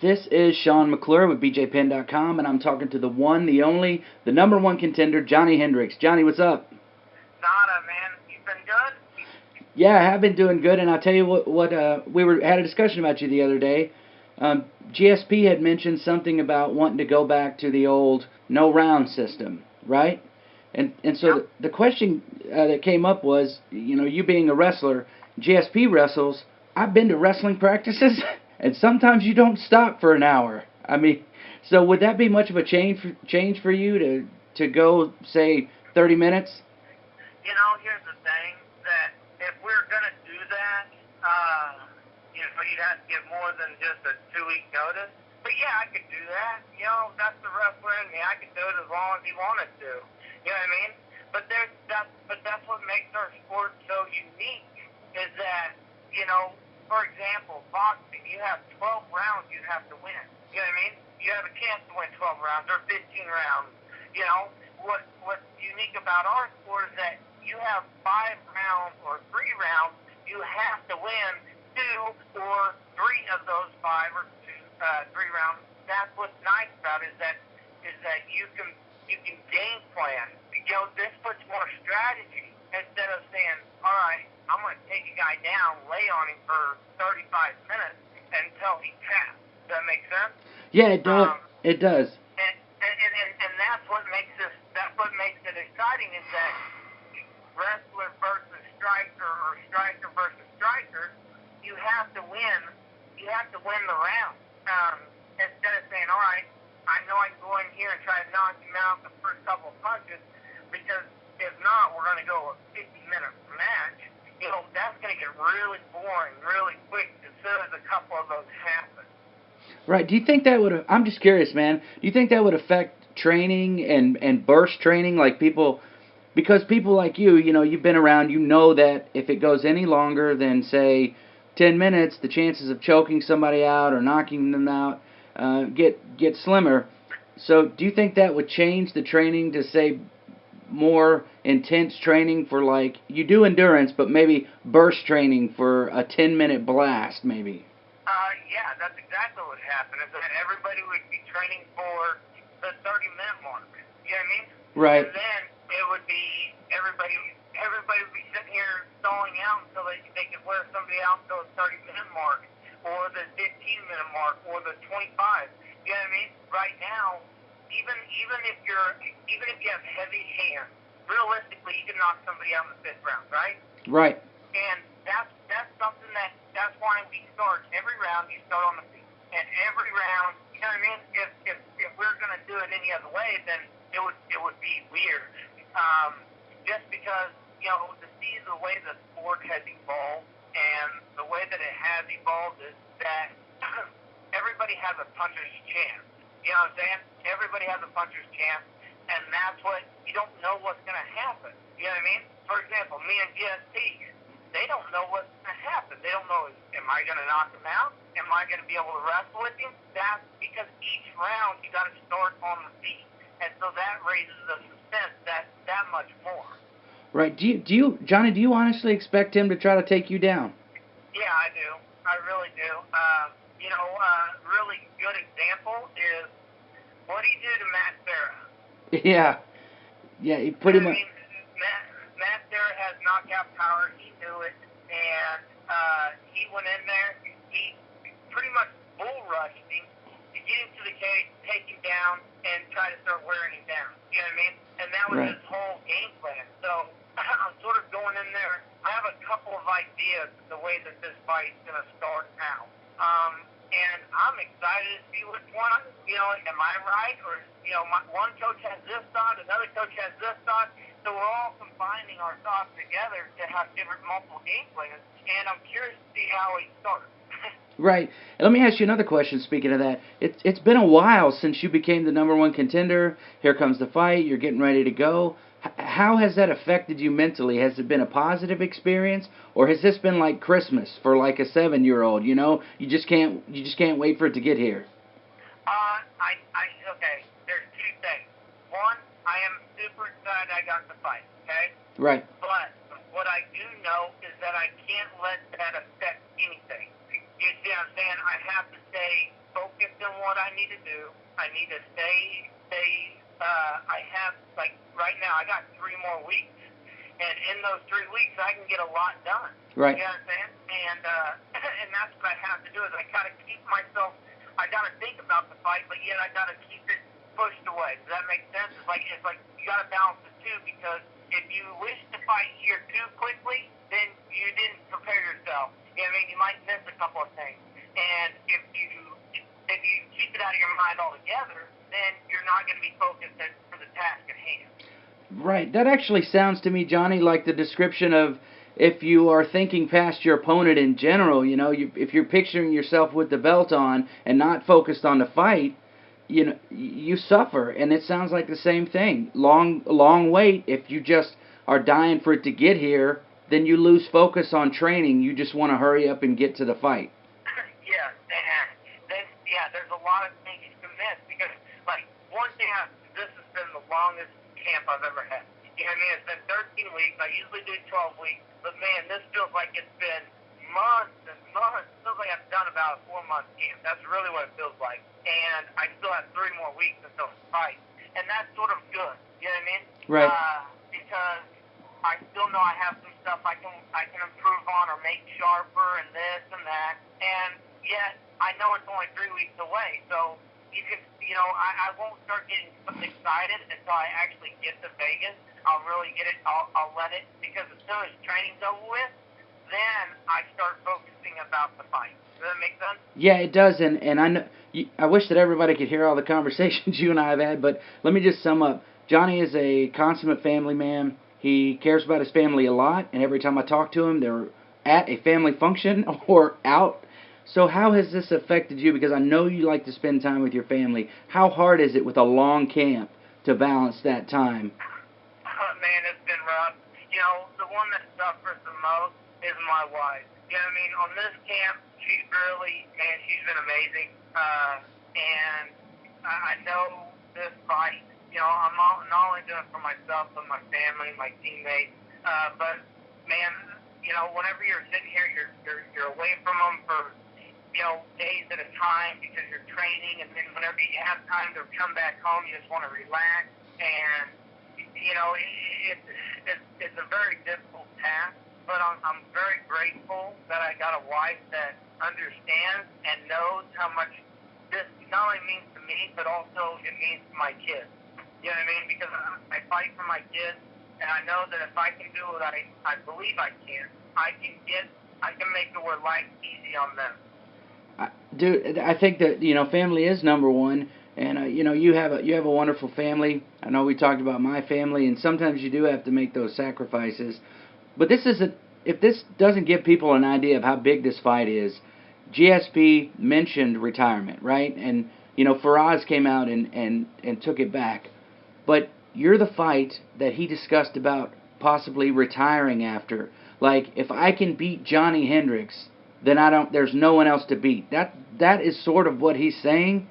This is Sean McClure with BJPenn.com, and I'm talking to the one, the only, the number one contender, Johny Hendricks. Johnny, what's up? Nada, man. You been good? Yeah, I have been doing good, and I'll tell you what had a discussion about you the other day. GSP had mentioned something about wanting to go back to the old no round system, right? And so Yep. the question that came up was, you being a wrestler, GSP wrestles. I've been to wrestling practices, and sometimes you don't stop for an hour. I mean, so would that be much of a change for you to go say 30 minutes? Here's the thing, that if we're going to do that, you'd have to give more than just a 2-week notice. But yeah, I could do that. That's the wrestler in me. I could do it as long as he wanted to. You know what I mean? But that's what makes our sport so unique, is that, for example, boxing, you have 12 rounds you have to win. You know what I mean? You have a chance to win 12 rounds or 15 rounds. What's unique about our sport is that you have 5 rounds or 3 rounds. You have to win 2 or 3 of those 5 or 3 rounds. That's what's nice about it, is that you can game plan. This puts more strategy instead of saying, all right, I'm going to take a guy down, lay on him for 35 minutes until he taps. Does that make sense? Yeah, it does. It does. And that's what makes it exciting, is that wrestler versus striker, or striker versus striker, you have to win. You have to win the round. Instead of saying, all right, I know I can go in here and try to knock him out the first couple of punches, because if not, we're going to go a 50-minute match. That's going to get really boring really quick as soon as a couple of those happen. Right. Do you think that would? I'm just curious, man. Do you think that would affect training and burst training, like people? Because people like you've been around, you know that if it goes any longer than say 10 minutes, the chances of choking somebody out or knocking them out get slimmer. So, do you think that would change the training to say more intense training for, like, you do endurance, but maybe burst training for a 10-minute blast, maybe? Yeah, that's exactly what happened, is that everybody would be training for the 30-minute mark. You know what I mean? Right. And then it would be everybody would be sitting here stalling out until they could wear somebody out until the 30-minute mark, or the 15-minute mark, or the 25. You know what I mean? Right now, even if you have heavy hands, realistically, you can knock somebody out in the 5th round, right? Right. And that's something that's why we start every round. You start on the feet, and every round, you know what I mean? If we're gonna do it any other way, then it would be weird. Just because to see the way the sport has evolved, and the way that it has evolved, is that everybody has a puncher's chance. You know what I'm saying? Everybody has a puncher's chance, and that's what, you don't know what's gonna happen. You know what I mean? For example, me and GSP. They don't know what's going to happen. They don't know, am I going to knock him out? Am I going to be able to wrestle with him? That's because each round you got to start on the feet. And so that raises the suspense that much more. Right. Johnny, do you honestly expect him to try to take you down? Yeah, I do. I really do. Really good example is what he did to Matt Serra. Yeah. Yeah, he pretty much. Matt Serra has knockout power. He knew it, and he went in there. He pretty much bull rushed him to get him to the cage, take him down, and try to start wearing him down. You know what I mean? And that was his whole game plan. So I'm sort of going in there. I have a couple of ideas the way that this fight's going to start out. And I'm excited to see which one, am I right? Or, one coach has this thought, another coach has this thought. So we're all combining our thoughts together to have different multiple game plans. And I'm curious to see how he starts. Right. And let me ask you another question, speaking of that. It's been a while since you became the number one contender. Here comes the fight. You're getting ready to go. How has that affected you mentally? Has it been a positive experience, or has this been like Christmas for like a 7-year-old? You just can't wait for it to get here. Okay. There's 2 things. One, I am super excited I got the fight. Okay. Right. But what I do know is that I can't let that affect anything. You see what I'm saying? I have to stay focused on what I need to do. I need to stay. I have, like, right now, I got 3 more weeks. And in those 3 weeks, I can get a lot done. Right. You know what I'm saying? And and that's what I have to do is I got to keep myself. I got to think about the fight, but yet I got to keep it pushed away. Does that make sense? It's like you got to balance the two, because if you wish to fight here too quickly, then you didn't prepare yourself. You know what I mean? You might miss a couple of things. And if you keep it out of your mind altogether, then you're not going to be focused for the task at hand. Right. That actually sounds to me, Johnny, like the description of if you are thinking past your opponent in general. You know, if you're picturing yourself with the belt on and not focused on the fight, you know, you suffer. And it sounds like the same thing. Long wait. If you just are dying for it to get here, then you lose focus on training. You just want to hurry up and get to the fight. Yeah, and there's a lot of things you can miss, because, like, one thing, this has been the longest camp I've ever had. You know what I mean? It's been 13 weeks. I usually do 12 weeks, but man, this feels like it's been months and months. It feels like I've done about a 4-month camp. That's really what it feels like. And I still have 3 more weeks until the fight, and that's sort of good. You know what I mean? Right. Because I still know I have some stuff I can improve on or make sharper and this and that, and yet I know it's only 3 weeks away, so I won't start getting excited until I actually get to Vegas. I'll really get it. I'll let it, because as soon as training's over with, then I start focusing about the fight. Does that make sense? Yeah, it does, and I know. I wish that everybody could hear all the conversations you and I have had, but let me just sum up. Johnny is a consummate family man. He cares about his family a lot, and every time I talk to him, they're at a family function or out. So how has this affected you? Because I know you like to spend time with your family. How hard is it with a long camp to balance that time? Man, it's been rough. You know, the one that suffers the most is my wife. You know what I mean? On this camp, she's been amazing. And I know this fight, you know, I'm not only doing it for myself, but my family, my teammates. But man, you know, whenever you're sitting here, you're away from them for, you know, days at a time, because you're training, and then whenever you have time to come back home, you just want to relax. And you know, it's a very difficult task, but I'm very grateful that I got a wife that understands and knows how much this not only means to me, but also it means to my kids. You know what I mean? Because I fight for my kids, and I know that if I can do what I believe I can make the word life easy on them. Dude, I think that, you know, family is number one, and you know, you have a wonderful family. I know we talked about my family, and sometimes you do have to make those sacrifices. But if this doesn't give people an idea of how big this fight is, GSP mentioned retirement, right? And you know, Faraz came out and took it back. But you're the fight that he discussed about possibly retiring after. Like, if I can beat Johny Hendricks, then there's no one else to beat. That is sort of what he's saying.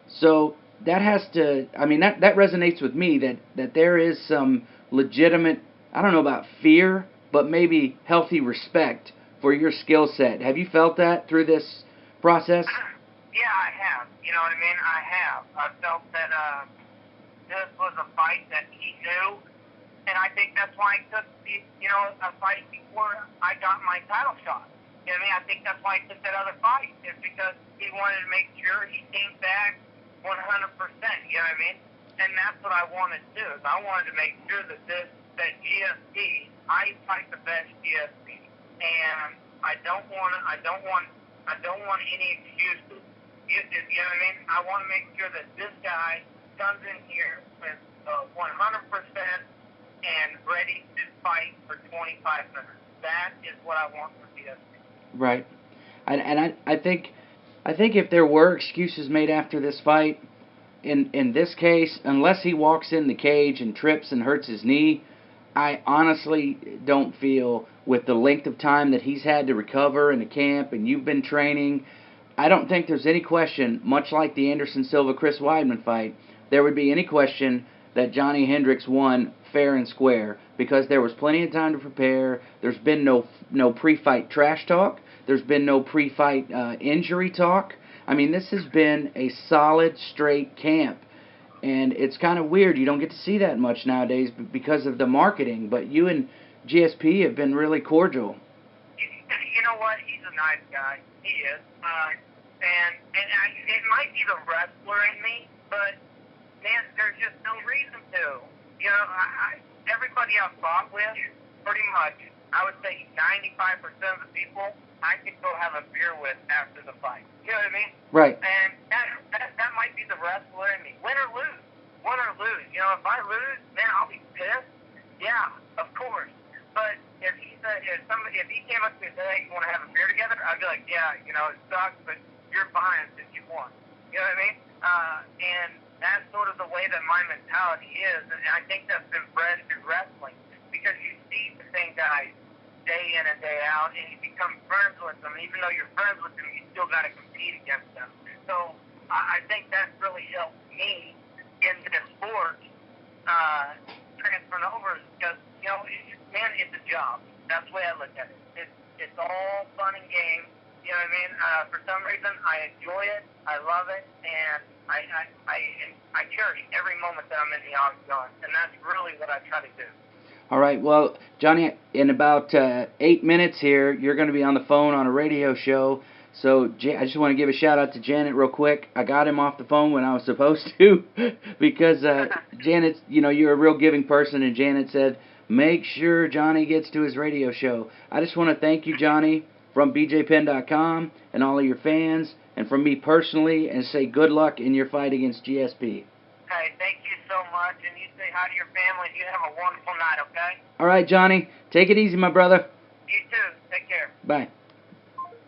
So that has to, I mean, that resonates with me, that there is some legitimate, I don't know about fear, but maybe healthy respect for your skill set. Have you felt that through this process? Yeah, I have. You know what I mean? I have. I felt that this was a fight that he knew, and I think that's why he took a fight before I got my title shot. You know what I mean? I think that's why he took that other fight, is because he wanted to make sure he came back 100%. You know what I mean? And that's what I wanted to do. Is I wanted to make sure that GSP, I fight the best GSP, and I don't want any excuses. You know what I mean? I want to make sure that this guy comes in here with 100% and ready to fight for 25 minutes. That is what I want from GSP. Right, and I think if there were excuses made after this fight, in this case, unless he walks in the cage and trips and hurts his knee, I honestly don't feel, with the length of time that he's had to recover in the camp and you've been training, I don't think there's any question, much like the Anderson Silva-Chris Weidman fight, there would be any question that Johny Hendricks won fair and square, because there was plenty of time to prepare. There's been no pre-fight trash talk. There's been no pre-fight injury talk. I mean, this has been a solid, straight camp. And it's kind of weird. You don't get to see that much nowadays because of the marketing. But you and GSP have been really cordial. You know what? He's a nice guy. He is. It might be the wrestler in me, but man, there's just no reason to. You know, everybody I've fought with, pretty much, I would say 95% of the people I could go have a beer with after the fight. You know what I mean? Right. And that might be the wrestler in me. Win or lose. Win or lose. You know, if I lose, man, I'll be pissed. Yeah, of course. But if he came up to me and said, hey, you want to have a beer together? I'd be like, yeah, you know, it sucks, but you're fine since you won. You know what I mean? And that's sort of the way that my mentality is. And I think that's been bred through wrestling because you see the same guys day in and day out, and you become friends with them. Even though you're friends with them, you still got to compete against them. So I think that really helped me in the sport transferring over because, you know, man, it's a job. That's the way I look at it. It's all fun and games. You know what I mean? For some reason, I enjoy it. I love it, and I cherish every moment that I'm in the octagon, and that's really what I try to do. All right. Well, Johnny, in about 8 minutes here, you're going to be on the phone on a radio show. So I just want to give a shout out to Janet real quick. I got him off the phone when I was supposed to because Janet, you know, you're a real giving person, and Janet said, make sure Johnny gets to his radio show. I just want to thank you, Johnny, from BJPenn.com and all of your fans, and from me personally, and say good luck in your fight against GSP. Hey, thank you so much, and you say hi to your family. You have a wonderful night, okay? All right, Johnny. Take it easy, my brother. You too. Take care. Bye.